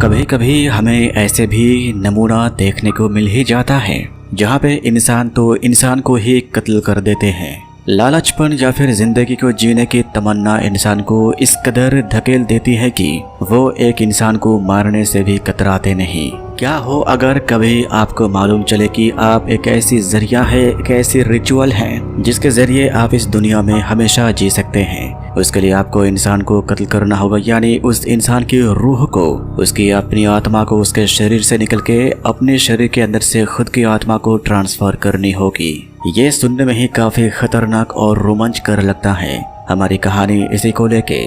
कभी कभी हमें ऐसे भी नमूना देखने को मिल ही जाता है जहाँ पे इंसान तो इंसान को ही कत्ल कर देते हैं। लालचपन या फिर जिंदगी को जीने की तमन्ना इंसान को इस कदर धकेल देती है कि वो एक इंसान को मारने से भी कतराते नहीं। क्या हो अगर कभी आपको मालूम चले कि आप एक ऐसी जरिया है, एक ऐसी रिचुअल है जिसके जरिए आप इस दुनिया में हमेशा जी सकते हैं। उसके लिए आपको इंसान को कत्ल करना होगा, यानी उस इंसान की रूह को, उसकी अपनी आत्मा को उसके शरीर से निकल के अपने शरीर के अंदर से खुद की आत्मा को ट्रांसफर करनी होगी। ये सुनने में ही काफी खतरनाक और रोमांचकर लगता है। हमारी कहानी इसी को लेके।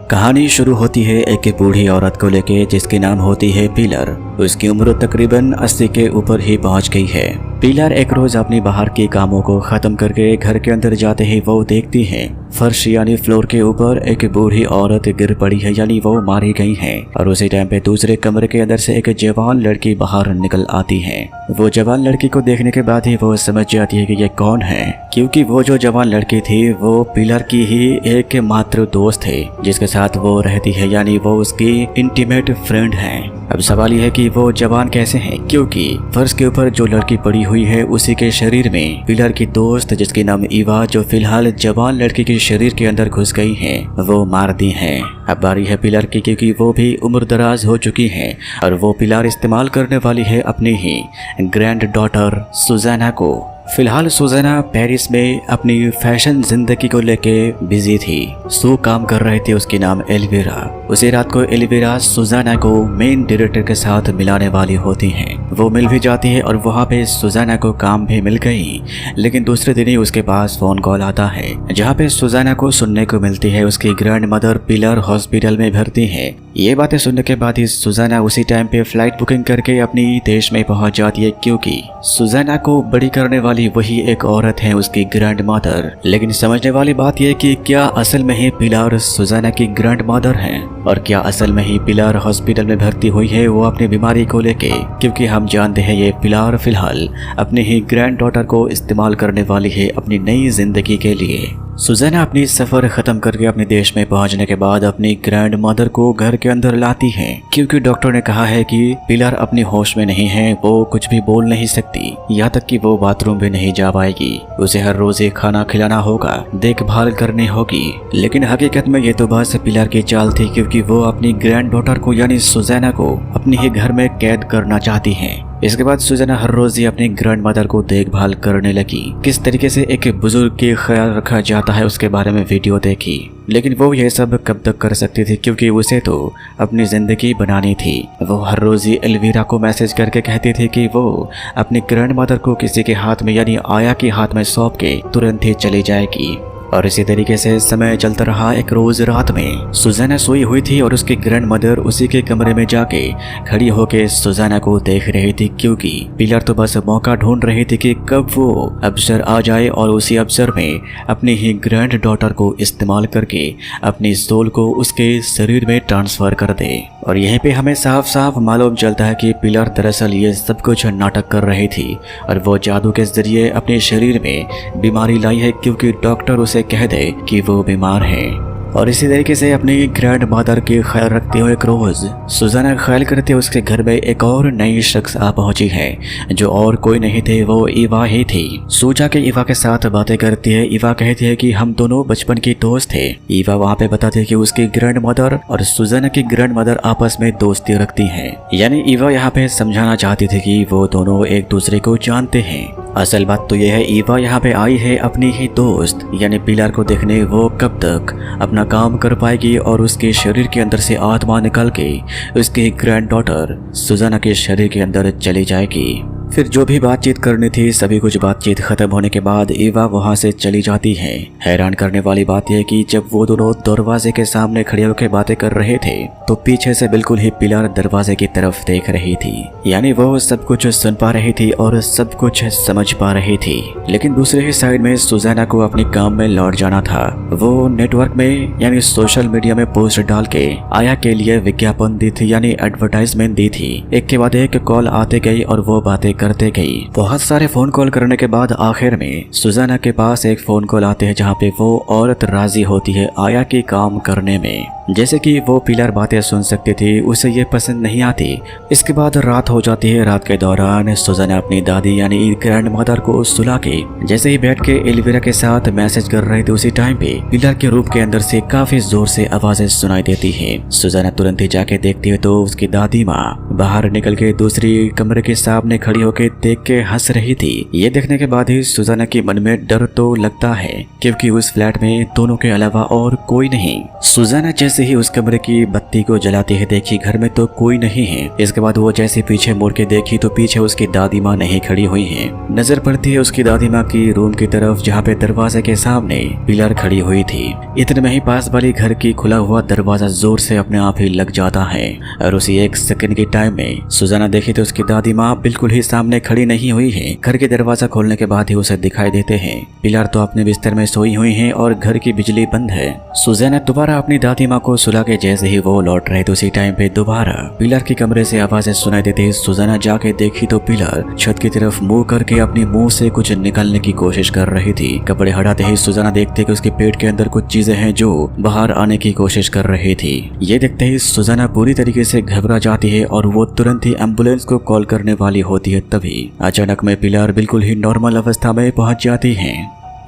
कहानी शुरू होती है एक बूढ़ी औरत को लेके जिसकी नाम होती है पिलर। उसकी उम्र तकरीबन 80 के ऊपर ही पहुंच गई है। पिलर एक रोज अपनी बाहर के कामों को खत्म करके घर के अंदर जाते ही वो देखती है फर्श यानी फ्लोर के ऊपर एक बूढ़ी औरत गिर पड़ी है, यानी वो मारी गई है। और उसी टाइम पे दूसरे कमरे के अंदर से एक जवान लड़की बाहर निकल आती है। वो जवान लड़की को देखने के बाद ही वो समझ जाती है कि ये कौन है, क्योंकि वो जो जवान लड़की थी वो पिलर की ही एक मात्र दोस्त है जिसके साथ वो रहती है, यानी वो उसकी इंटीमेट फ्रेंड है। अब सवाल यह है कि वो जवान कैसे हैं, क्योंकि फर्श के ऊपर जो लड़की पड़ी हुई है उसी के शरीर में पिलर की दोस्त जिसकी नाम ईवा, जो फिलहाल जवान लड़की के शरीर के अंदर घुस गई है, वो मार दी है। अब बारी है पिलर की, क्योंकि वो भी उम्र दराज हो चुकी है और वो पिलर इस्तेमाल करने वाली है अपनी ही ग्रैंड डॉटर सुजाना को। फिलहाल सुजाना पेरिस में अपनी फैशन जिंदगी को लेके बिजी थी। सो काम कर रहे थे, उसकी नाम एल्विरा। उसी रात को एल्विरा सुजाना को मेन डायरेक्टर के साथ मिलाने वाली होती हैं। वो मिल भी जाती है और वहाँ पे सुजाना को काम भी मिल गई। लेकिन दूसरे दिन ही उसके पास फोन कॉल आता है जहाँ पे सुजाना को सुनने को मिलती है उसकी ग्रैंड मदर पिलर हॉस्पिटल में भर्ती है। ये बातें सुनने के बाद ही सुजाना उसी टाइम पे फ्लाइट बुकिंग करके अपनी देश में पहुंच जाती है, क्योंकि सुजाना को बड़ी करने वाली वही एक औरत है, उसकी ग्रैंड मदर। लेकिन समझने वाली बात यह कि क्या असल में ही पिलर सुजाना की ग्रैंड मदर है और क्या असल में ही पिलर हॉस्पिटल में भर्ती हुई है वो अपनी बीमारी को लेके, क्योंकि हम जानते हैं ये पिलर फिलहाल अपनी ही ग्रैंड डॉटर को इस्तेमाल करने वाली है अपनी नई जिंदगी के लिए। सुजाना अपनी सफर खत्म करके अपने देश में पहुंचने के बाद अपनी ग्रैंड मदर को घर के अंदर लाती है, क्योंकि डॉक्टर ने कहा है कि पिलर अपनी होश में नहीं है, वो कुछ भी बोल नहीं सकती, यहाँ तक कि वो बाथरूम भी नहीं जा पाएगी। उसे हर रोज एक खाना खिलाना होगा, देखभाल करनी होगी। लेकिन हकीकत में ये तो बस पिलर की चाल थी, क्योंकि वो अपनी ग्रैंड डॉटर को यानी सुजाना को अपने ही घर में कैद करना चाहती है। इसके बाद सुजाना हर रोज ही अपनी ग्रैंड मदर को देखभाल करने लगी। किस तरीके से एक बुजुर्ग के ख्याल रखा जाता है उसके बारे में वीडियो देखी, लेकिन वो ये सब कब तक कर सकती थी, क्योंकि उसे तो अपनी जिंदगी बनानी थी। वो हर रोज ही एल्विरा को मैसेज करके कहती थी कि वो अपनी ग्रैंड मदर को किसी के हाथ में यानी आया के हाथ में सौंप के तुरंत ही चली जाएगी। और इसी तरीके से समय चलता रहा। एक रोज रात में सुजाना सोई हुई थी और उसकी ग्रैंड मदर उसी के कमरे में जाके खड़ी होके सुजाना को देख रही थी, क्योंकि पिलर तो बस मौका ढूंढ रही थी कि कब वो अवसर आ जाए और उसी अवसर में अपनी ही ग्रैंड डॉटर को इस्तेमाल करके अपनी सोल को उसके शरीर में ट्रांसफर कर दे। और यहीं पे हमें साफ साफ मालूम चलता है कि पिलर दरअसल ये सब कुछ नाटक कर रही थी और वो जादू के जरिए अपने शरीर में बीमारी लाई है, क्योंकि डॉक्टर उसे कह दे कि वो बीमार है। और इसी तरीके से अपनी ग्रैंड मदर की ख्याल रखते हुए एक रोज सुजाना ख्याल करते हुए उसके घर में एक और नई शख्स आ पहुंची है, जो और कोई नहीं थे, वो ईवा ही थी। सूजा के ईवा के साथ बातें करती है। ईवा कहती है कि हम दोनों बचपन की दोस्त थे। ईवा वहाँ पे बताती है कि उसकी ग्रैंड मदर और सुजाना की ग्रैंड मदर आपस में दोस्ती रखती है, यानी ईवा यहाँ पे समझाना चाहती थी कि वो दोनों एक दूसरे को जानते हैं। असल बात तो यह है, ईवा यहाँ पे आई है अपनी ही दोस्त यानी पिलर को देखने। वो कब तक अपना काम कर पाएगी और उसके शरीर के अंदर से आत्मा निकाल के उसकी ग्रैंड डॉटर सुजाना के शरीर के अंदर चली जाएगी। फिर जो भी बातचीत करनी थी सभी कुछ बातचीत खत्म होने के बाद ईवा वहां से चली जाती है। हैरान करने वाली बात यह कि जब वो दोनों दरवाजे के सामने खड़े होकर बातें कर रहे थे तो पीछे से बिल्कुल ही पिलर दरवाजे की तरफ देख रही थी, यानी वो सब कुछ सुन पा रही थी और सब कुछ समझ पा रही थी। लेकिन दूसरे ही साइड में सुजाना को अपने काम में लौट जाना था। वो नेटवर्क में यानी सोशल मीडिया में पोस्ट डाल के आया के लिए विज्ञापन दी थी, यानी एडवर्टाइजमेंट दी थी। एक के बाद एक कॉल आते गई और वो बातें करते गई। बहुत सारे फोन कॉल करने के बाद आखिर में सुजाना के पास एक फोन कॉल आते हैं जहाँ पे वो औरत राजी होती है आया के काम करने में। जैसे कि वो पिलर बातें सुन सकती थी, उसे ये पसंद नहीं आती। इसके बाद रात हो जाती है। रात के दौरान सुजाना अपनी दादी यानी ग्रैंड मदर को सुला के जैसे ही बैठ के एल्विरा के साथ मैसेज कर रहे थे, उसी टाइम पे पिलर के रूम के अंदर से काफी जोर से आवाजें सुनाई देती है। सुजाना तुरंत ही जाके देखती है तो उसकी दादी माँ बाहर निकल के दूसरी कमरे के सामने खड़ी होकर देख के हंस रही थी। ये देखने के बाद ही सुजाना के मन में डर तो लगता है, क्योंकि उस फ्लैट में दोनों के अलावा और कोई नहीं। सुजाना जैसे ही उस कमरे की बत्ती को जलाती है, देखी घर में तो कोई नहीं है। इसके बाद वो जैसे पीछे मुड़ के देखी तो पीछे उसकी दादी माँ नहीं खड़ी हुई है। नजर पड़ती है उसकी दादी माँ की रूम की तरफ, जहाँ पे दरवाजे के सामने पिलर खड़ी हुई थी। इतने में ही पास वाली घर की खुला हुआ दरवाजा जोर से अपने आप ही लग जाता है और उसी एक सेकंड के टाइम में सुजाना देखी तो उसकी दादी माँ बिल्कुल ही सामने खड़ी नहीं हुई है। घर के दरवाजा खोलने के बाद ही उसे दिखाई देते हैं पिलर तो अपने बिस्तर में सोई हुई है और घर की बिजली बंद है। सुजाना दोबारा अपनी दादी माँ को सुला के जैसे ही वो लौट रहे थे, उसी टाइम पे दोबारा पिलर के कमरे से आवाजें सुनाई देती। सुजाना जाके देखी तो पिलर छत की तरफ मुंह करके अपनी मुंह से कुछ निकालने की कोशिश कर रही थी। कपड़े हटाते ही सुजाना देखते कि उसके पेट के अंदर कुछ चीजें हैं जो बाहर आने की कोशिश कर रही थी। ये देखते ही सुजाना पूरी तरीके से घबरा जाती है और वो तुरंत ही एम्बुलेंस को कॉल करने वाली होती है। तभी अचानक में पिलर बिल्कुल ही नॉर्मल अवस्था में पहुंच जाती है।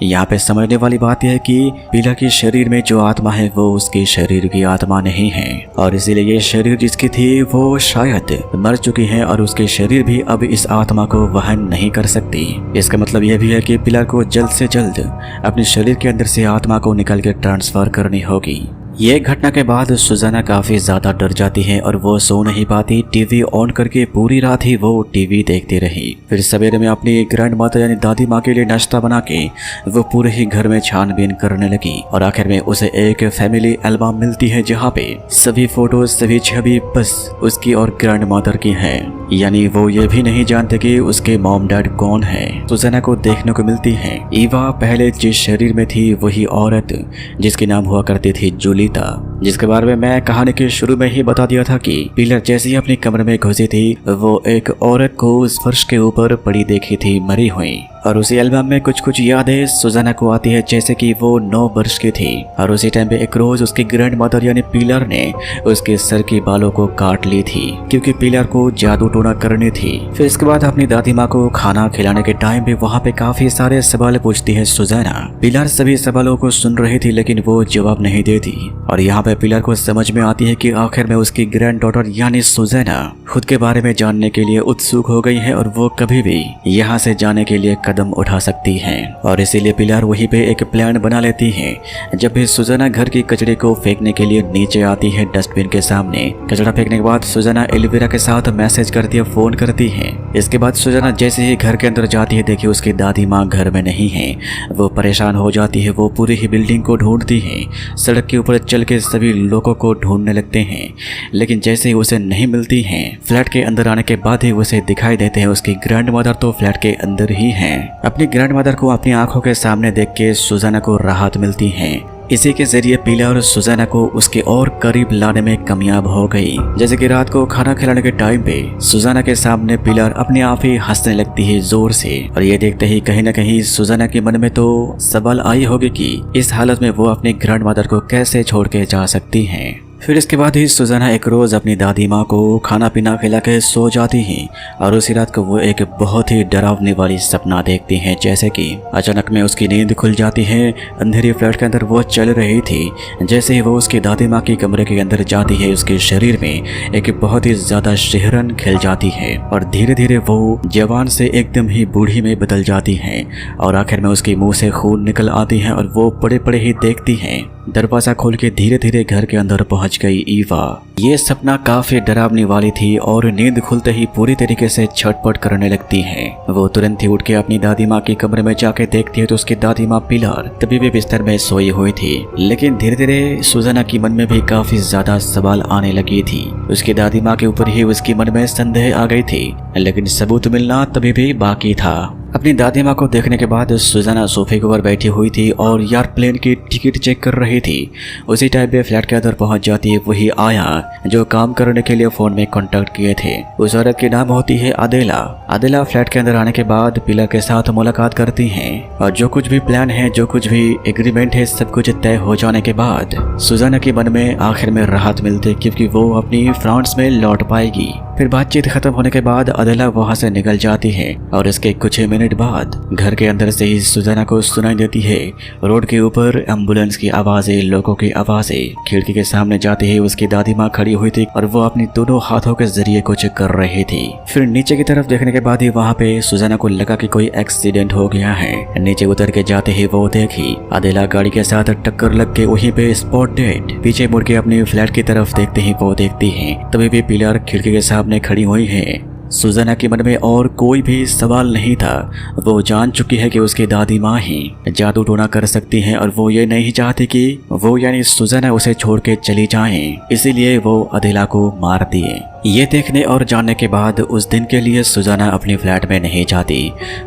यहाँ पे समझने वाली बात यह है कि पिलर के शरीर में जो आत्मा है वो उसके शरीर की आत्मा नहीं है और इसीलिए ये शरीर जिसकी थी वो शायद मर चुकी है और उसके शरीर भी अब इस आत्मा को वहन नहीं कर सकती। इसका मतलब यह भी है कि पिलर को जल्द से जल्द अपने शरीर के अंदर से आत्मा को निकाल के ट्रांसफर करनी होगी। ये घटना के बाद सुजाना काफी ज्यादा डर जाती है और वो सो नहीं पाती। टीवी ऑन करके पूरी रात ही वो टीवी देखती रही। फिर सवेरे में अपनी ग्रैंड माता यानी दादी माँ के लिए नाश्ता बना के वो पूरे ही घर में छानबीन करने लगी और आखिर में उसे एक फैमिली एल्बम मिलती है, जहाँ पे सभी फोटोज सभी छवि बस उसकी और ग्रैंड मदर की है। यानी वो ये भी नहीं जानते कि उसके मॉम डैड कौन है। सुजाना को देखने को मिलती है ईवा पहले जिस शरीर में थी वही औरत जिसके नाम हुआ करती थी जूलिता, जिसके बारे में मैं कहानी के शुरू में ही बता दिया था कि पिलर जैसे ही अपने कमरे में घुसी थी वो एक औरत को उस फर्श के ऊपर पड़ी देखी थी मरी हुई। और उसी एल्बम में कुछ कुछ यादें सुजाना को आती है, जैसे कि वो 9 वर्ष की थी और उसी टाइम पे एक रोज उसकी ग्रैंड मदर यानी पिलर ने उसके सर के बालों को काट ली थी क्योंकि पिलर को जादू टोना करनी थी। फिर इसके बाद अपनी दादी माँ को खाना खिलाने के टाइम पे वहाँ पे काफी सारे सवाल पूछती है सुजाना। पिलर सभी सवालों को सुन रही थी लेकिन वो जवाब नहीं देती और यहाँ पे पिलर को समझ में आती है कि आखिर में उसकी ग्रैंड डॉटर यानी सुजाना खुद के बारे में जानने के लिए उत्सुक हो गई है और वो कभी भी यहाँ से जाने के लिए कदम उठा सकती हैं और इसीलिए पिलर वहीं पे एक प्लान बना लेती है। जब भी सुजाना घर की कचरे को फेंकने के लिए नीचे आती है डस्टबिन के सामने, कचरा फेंकने के बाद सुजाना एल्विरा के साथ मैसेज करती है, फोन करती है। इसके बाद सुजाना जैसे ही घर के अंदर जाती है देखिए उसकी दादी माँ घर में नहीं है। वो परेशान हो जाती है। वो पूरी ही बिल्डिंग को ढूंढती है, सड़क के ऊपर चल के सभी लोगों को ढूंढने लगते हैं लेकिन जैसे ही उसे नहीं मिलती है, फ्लैट के अंदर आने के बाद ही उसे दिखाई देते हैं उसकी ग्रैंड मदर तो फ्लैट के अंदर ही है। अपनी ग्रैंड मदर को अपनी आंखों के सामने देख के सुजाना को राहत मिलती है। इसी के जरिए पिलर सुजाना को उसके और करीब लाने में कामयाब हो गई। जैसे कि रात को खाना खिलाने के टाइम पे सुजाना के सामने पिलर अपने आप ही हंसने लगती है जोर से और ये देखते ही कहीं न कहीं सुजाना के मन में तो सवाल आई होगी कि इस हालत में वो अपनी ग्रैंड मदर को कैसे छोड़ के जा सकती है। फिर इसके बाद ही सुजाना एक रोज अपनी दादी माँ को खाना पीना खिला के सो जाती है और उसी रात को वो एक बहुत ही डरावने वाली सपना देखती है। जैसे कि अचानक में उसकी नींद खुल जाती है। अंधेरी फ्लैट के अंदर वो चल रही थी। जैसे ही वो उसकी दादी माँ की कमरे के अंदर जाती है उसके शरीर में एक बहुत ही ज्यादा सिहरन खिल जाती है और धीरे धीरे वो जवान से एकदम ही बूढ़ी में बदल जाती है और आखिर में उसके मुंह से खून निकल आती है और वो पड़े पड़े ही देखती है। दरवाजा खोल के धीरे धीरे घर के अंदर पहुंच गई ईवा। ये सपना काफी डरावनी वाली थी और नींद खुलते ही पूरी तरीके से छटपट करने लगती है। वो तुरंत ही उठ के अपनी दादी माँ के कमरे में जाके देखती है तो उसकी दादी माँ पिलर तभी भी बिस्तर में सोई हुई थी। लेकिन धीरे धीरे सुजाना की मन में भी काफी ज्यादा सवाल आने लगी थी। उसकी दादी माँ के ऊपर ही उसकी मन में संदेह आ गई थी लेकिन सबूत मिलना तभी भी बाकी था। अपनी दादी माँ को देखने के बाद सुजाना सोफे के ऊपर बैठी हुई थी और एयरप्लेन की टिकट चेक कर रही थी। उसी टाइम पे फ्लैट के अंदर पहुंच जाती है वही आया जो काम करने के लिए फोन में कांटेक्ट किए थे। उस औरत की नाम होती है अदेला। अदेला फ्लैट के अंदर आने के बाद पिलर के साथ मुलाकात करती हैं और जो कुछ भी प्लान है, जो कुछ भी एग्रीमेंट है, सब कुछ तय हो जाने के बाद सुजाना के मन में आखिर में राहत मिलती क्योंकि वो अपनी फ्रांस में लौट पाएगी। फिर बातचीत खत्म होने के बाद अदेला वहां से निकल जाती है और इसके कुछ मिनट बाद घर के अंदर से ही सुजाना को सुनाई देती है रोड के ऊपर एम्बुलेंस की आवाजें, लोगों की आवाजें। खिड़की के सामने जाते ही उसकी दादी माँ खड़ी हुई थी और वो अपनी दोनों हाथों के जरिए कुछ कर रही थी। फिर नीचे की तरफ देखने के बाद ही वहाँ पे सुजाना को लगा कि कोई एक्सीडेंट हो गया है। नीचे उतर के जाते ही वो देखी अदेला गाड़ी के साथ टक्कर लग के वहीं पे स्पॉट डेड। पीछे मुड़ के अपनी फ्लैट की तरफ देखते ही वो देखती है तभी भी पिलर खिड़की के सामने खड़ी हुई है। सुजाना के मन में और कोई भी सवाल नहीं था। वो जान चुकी है कि उसकी दादी माँ ही जादू टोना कर सकती हैं और वो ये नहीं चाहती कि वो यानी सुजाना उसे छोड़ के चली जाए, इसीलिए वो अदेला को मार दिए। ये देखने और जानने के बाद उस दिन के लिए सुजाना अपनी फ्लैट में नहीं जाती।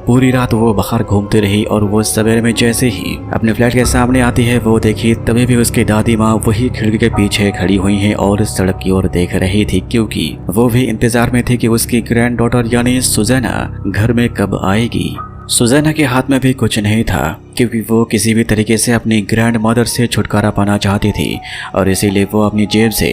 पूरी रात वो बाहर घूमती रही और वो सवेरे में जैसे ही अपने फ्लैट के सामने आती है वो देखी तभी भी उसकी दादी माँ वही खिड़की के पीछे खड़ी हुई हैं और सड़क की ओर देख रही थी क्योंकि वो भी इंतजार में थी कि उसकी ग्रैंड डॉटर यानी सुजाना घर में कब आएगी। सुजाना के हाथ में भी कुछ नहीं था क्योंकि वो किसी भी तरीके से अपनी ग्रैंड मदर से छुटकारा पाना चाहती थी और इसीलिए वो अपनी जेब से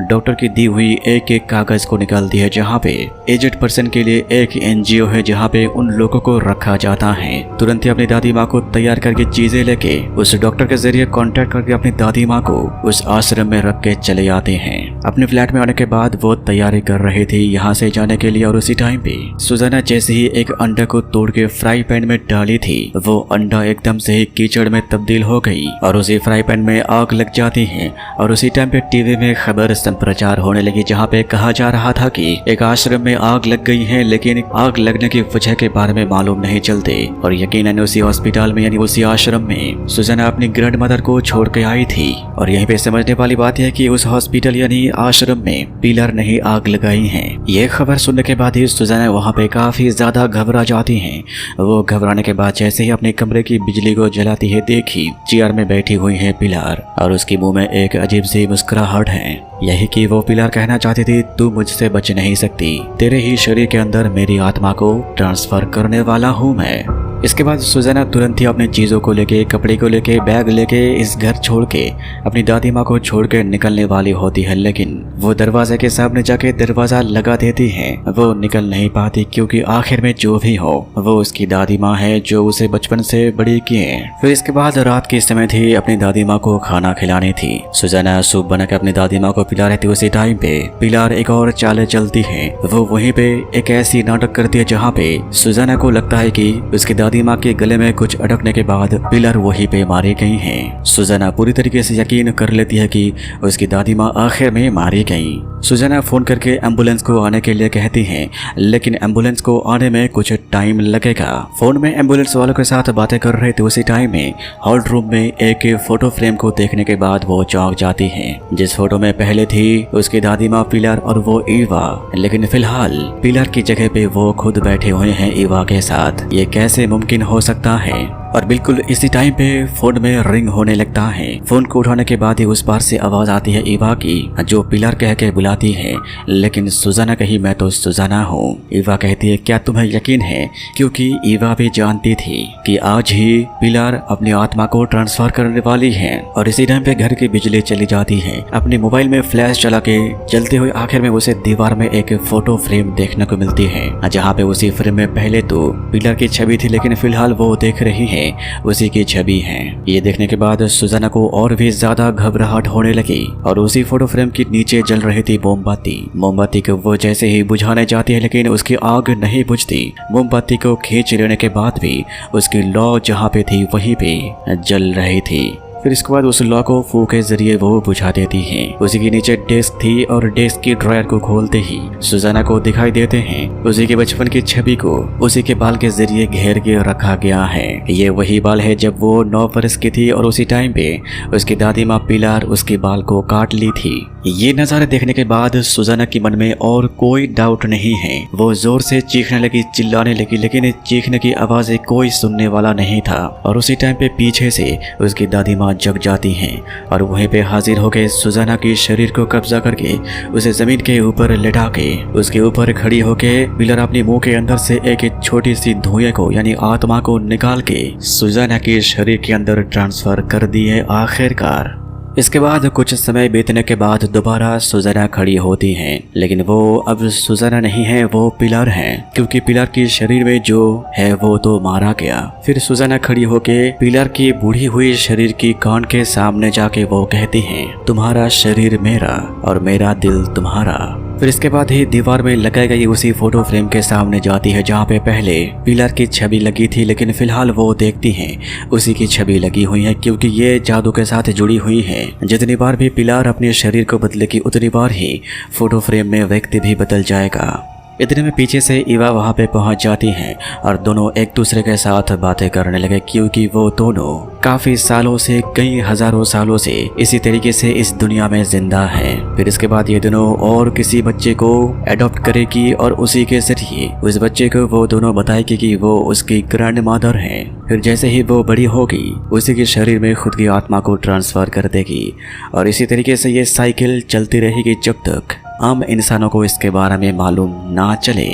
डॉक्टर की दी हुई एक एक कागज को निकालती है जहाँ पे एजेड पर्सन के लिए एक एनजीओ है जहाँ पे उन लोगों को रखा जाता है। तुरंत ही अपनी दादी माँ को तैयार करके चीजें लेके उस डॉक्टर के जरिए कांटेक्ट करके अपनी दादी माँ को उस आश्रम में रख के चले आते हैं। अपने फ्लैट में आने के बाद वो तैयारी कर रही थी यहाँ से जाने के लिए और उसी टाइम पे सुजाना जैसे ही एक अंडा को तोड़ के फ्राई पैन में डाली थी वो अंडा एकदम से ही कीचड़ में तब्दील हो गई और उसी फ्राई पैन में आग लग जाती है। और उसी टाइम पे टीवी में खबर संप्रचार होने लगी जहाँ पे कहा जा रहा था कि एक आश्रम में आग लग गई है, लेकिन आग लगने की वजह के बारे में मालूम नहीं चलते। और यकीनन उसी हॉस्पिटल में यानी उसी आश्रम में सुजाना अपनी ग्रैंड मदर को छोड़ के आई थी। और यहीं पे समझने वाली बात है कि उस हॉस्पिटल यानी आश्रम में पिलर ने ही आग लगाई है। ये खबर सुनने के बाद ही सुजाना वहाँ पे काफी ज्यादा घबरा जाती है। वो घबराने के बाद जैसे ही अपने कमरे की बिजली को जलाती है देखी चेयर में बैठी हुई है पिलर और उसके मुंह में एक अजीब सी मुस्कुराहट है। यही कि वो पिलर कहना चाहती थी तू मुझसे बच नहीं सकती, तेरे ही शरीर के अंदर मेरी आत्मा को ट्रांसफर करने वाला हूँ मैं। इसके बाद सुजाना तुरंत ही अपनी चीजों को लेके, कपड़े को लेके, बैग लेके इस घर छोड़ के अपनी दादी माँ को छोड़ के निकलने वाली होती है, लेकिन वो दरवाजे के सामने जाके दरवाजा लगा देती है। वो निकल नहीं पाती क्योंकि आखिर में जो भी हो वो उसकी दादी माँ है जो उसे बचपन से बड़ी किए। फिर इसके बाद रात के समय थी, अपनी दादी माँ को खाना खिलानी थी। सुजाना सूप बना के अपनी दादी माँ को पिला रही थी। उसी टाइम पे पिलर एक और चाल चलती है। वो वहीं पे एक ऐसी नाटक करती है जहाँ पे सुजाना को लगता है कि उसकी दादी माँ के गले में कुछ अटकने के बाद पिलर वहीं पे मारी गई हैं। सुजाना पूरी तरीके से यकीन कर लेती है कि उसकी दादी माँ आखिर में मारी गई। सुजाना फोन करके एम्बुलेंस को आने के लिए कहती है, लेकिन एम्बुलेंस को आने में कुछ टाइम लगेगा। फोन में एम्बुलेंस वालों के साथ बातें कर रहे थे। उसी टाइम में हॉल रूम में एक फोटो फ्रेम को देखने के बाद वो चौंक जाती है। जिस फोटो में पहले थी उसकी दादी माँ पिलर और वो ईवा, लेकिन फिलहाल पिलर की जगह पे वो खुद बैठे हुए हैं ईवा के साथ। ये कैसे मुमकिन हो सकता है? और बिल्कुल इसी टाइम पे फोन में रिंग होने लगता है। फोन को उठाने के बाद ही उस पार से आवाज आती है ईवा की, जो पिलर कह के बुलाती है, लेकिन सुजाना कही मैं तो सुजाना हूँ। ईवा कहती है क्या तुम्हें यकीन है? क्योंकि ईवा भी जानती थी कि आज ही पिलर अपनी आत्मा को ट्रांसफर करने वाली है। और इसी टाइम पे घर की बिजली चली जाती है। अपने मोबाइल में फ्लैश चला के चलते हुए आखिर में उसे दीवार में एक फोटो फ्रेम देखने को मिलती है, जहाँ पे उसी फ्रेम में पहले तो पिलर की छवि थी, लेकिन फिलहाल वो देख रही है उसी की छवि है। ये देखने के बाद सुजाना को और भी ज्यादा घबराहट होने लगी और उसी फोटो फ्रेम के नीचे जल रही थी मोमबत्ती को वो जैसे ही बुझाने जाती है, लेकिन उसकी आग नहीं बुझती। मोमबत्ती को खींच लेने के बाद भी उसकी लौ जहाँ पे थी वहीं पे जल रही थी। फिर इसके बाद उस लॉ को फूक के जरिए वो बुझा देती है। उसी के नीचे डेस्क थी और डेस्क की ड्रॉयर को खोलते ही सुजाना को दिखाई देते हैं उसी के बचपन की छवि को उसी के बाल के जरिए घेर के रखा गया है। ये वही बाल है जब वो 9 वर्ष की थी और उसी टाइम पे उसकी दादी माँ पिलर उसके बाल को काट ली थी। ये नज़ारा देखने के बाद सुजाना के मन में और कोई डाउट नहीं है। वो जोर से चीखने लगी, चिल्लाने लगी, लेकिन चीखने की आवाज़ें कोई सुनने वाला नहीं था। और उसी टाइम पे पीछे से उसकी दादी माँ जग जाती हैं और वहीं पे हाजिर होकर सुजाना के शरीर को कब्जा करके उसे जमीन के ऊपर लेटा के उसके ऊपर खड़ी होके पिलर अपने मुंह के अंदर से एक छोटी सी धुएं को यानी आत्मा को निकाल के सुजाना के शरीर के अंदर ट्रांसफर कर दिए आखिरकार। इसके बाद कुछ समय बीतने के बाद दोबारा सुजाना खड़ी होती हैं, लेकिन वो अब सुजाना नहीं है, वो पिलर है, क्योंकि पिलर के शरीर में जो है वो तो मारा गया। फिर सुजाना खड़ी होके पिलर की बूढ़ी हुई शरीर की कान के सामने जाके वो कहती हैं, तुम्हारा शरीर मेरा और मेरा दिल तुम्हारा। फिर इसके बाद ही दीवार में लगाई गई उसी फोटो फ्रेम के सामने जाती है जहाँ पे पहले पिलर की छवि लगी थी, लेकिन फिलहाल वो देखती हैं उसी की छवि लगी हुई है, क्योंकि ये जादू के साथ जुड़ी हुई है। जितनी बार भी पिलर अपने शरीर को बदलेगी उतनी बार ही फोटो फ्रेम में व्यक्ति भी बदल जाएगा। इतने में पीछे से ईवा वहाँ पे पहुँच जाती हैं और दोनों एक दूसरे के साथ बातें करने लगे, क्योंकि वो दोनों काफी सालों से, कई हजारों सालों से इसी तरीके से इस दुनिया में जिंदा हैं। फिर इसके बाद ये दोनों और किसी बच्चे को अडॉप्ट करेगी और उसी के जरिए उस बच्चे को वो दोनों बताएगी कि वो उसकी ग्रैंड मदर है। फिर जैसे ही वो बड़ी होगी उसी के शरीर में खुद की आत्मा को ट्रांसफर कर देगी और इसी तरीके से ये साइकिल चलती रहेगी जब तक आम इंसानों को इसके बारे में मालूम ना चले।